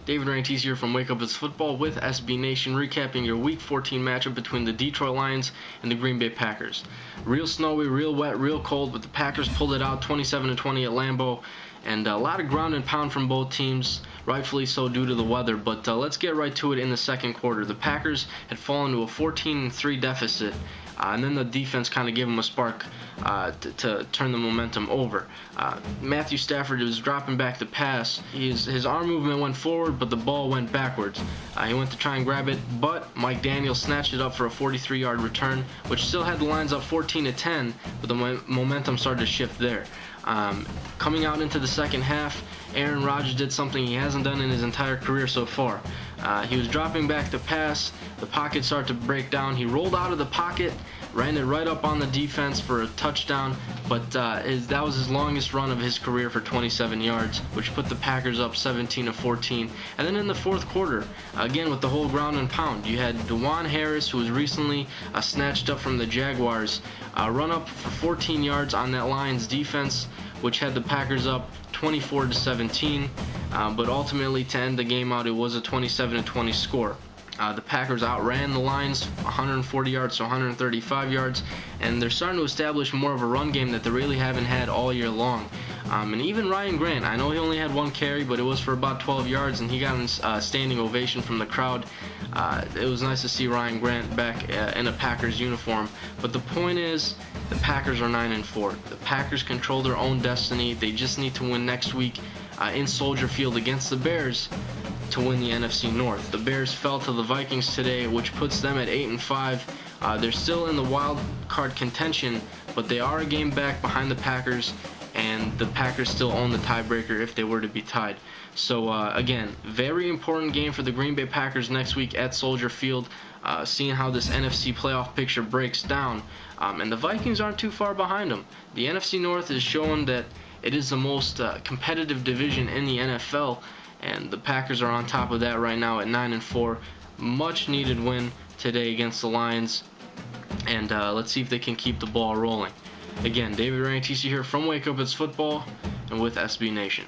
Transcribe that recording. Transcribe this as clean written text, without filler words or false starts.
David Rantisi here from Wake Up It's Football with SB Nation, recapping your Week 14 matchup between the Detroit Lions and the Green Bay Packers. Real snowy, real wet, real cold, but the Packers pulled it out 27-20 at Lambeau, and a lot of ground and pound from both teams, rightfully so due to the weather. But let's get right to it in the second quarter. The Packers had fallen to a 14-3 deficit, and then the defense kind of gave them a spark to turn the momentum over. Matthew Stafford was dropping back to pass. His arm movement went forward, but the ball went backwards. He went to try and grab it, but Mike Daniels snatched it up for a 43-yard return, which still had the Lions up 14-10, but the momentum started to shift there. Coming out into the second half, Aaron Rodgers did something he hasn't done in his entire career so far. He was dropping back to pass. The pocket started to break down. He rolled out of the pocket, ran it right up on the defense for a touchdown, but that was his longest run of his career for 27 yards, which put the Packers up 17-14. And then in the fourth quarter, again with the whole ground and pound, you had Dewan Harris, who was recently snatched up from the Jaguars, run up for 14 yards on that Lions defense, which had the Packers up 24-17, but ultimately to end the game out, it was a 27-20 score. The Packers outran the Lions 140 yards to 135 yards, and they're starting to establish more of a run game that they really haven't had all year long. And even Ryan Grant, I know he only had one carry, but it was for about 12 yards, and he got a standing ovation from the crowd. It was nice to see Ryan Grant back in a Packers uniform. But the point is, the Packers are 9-4. The Packers control their own destiny. They just need to win next week in Soldier Field against the Bears to win the NFC North. The Bears fell to the Vikings today, which puts them at 8-5. They're still in the wild card contention, but they are a game back behind the Packers, and the Packers still own the tiebreaker if they were to be tied. So again, very important game for the Green Bay Packers next week at Soldier Field, seeing how this NFC playoff picture breaks down. And the Vikings aren't too far behind them. The NFC North is showing that it is the most competitive division in the NFL, and the Packers are on top of that right now at 9-4. Much needed win today against the Lions, and let's see if they can keep the ball rolling. Again, David Rantisi here from Wake Up It's Football and with SB Nation.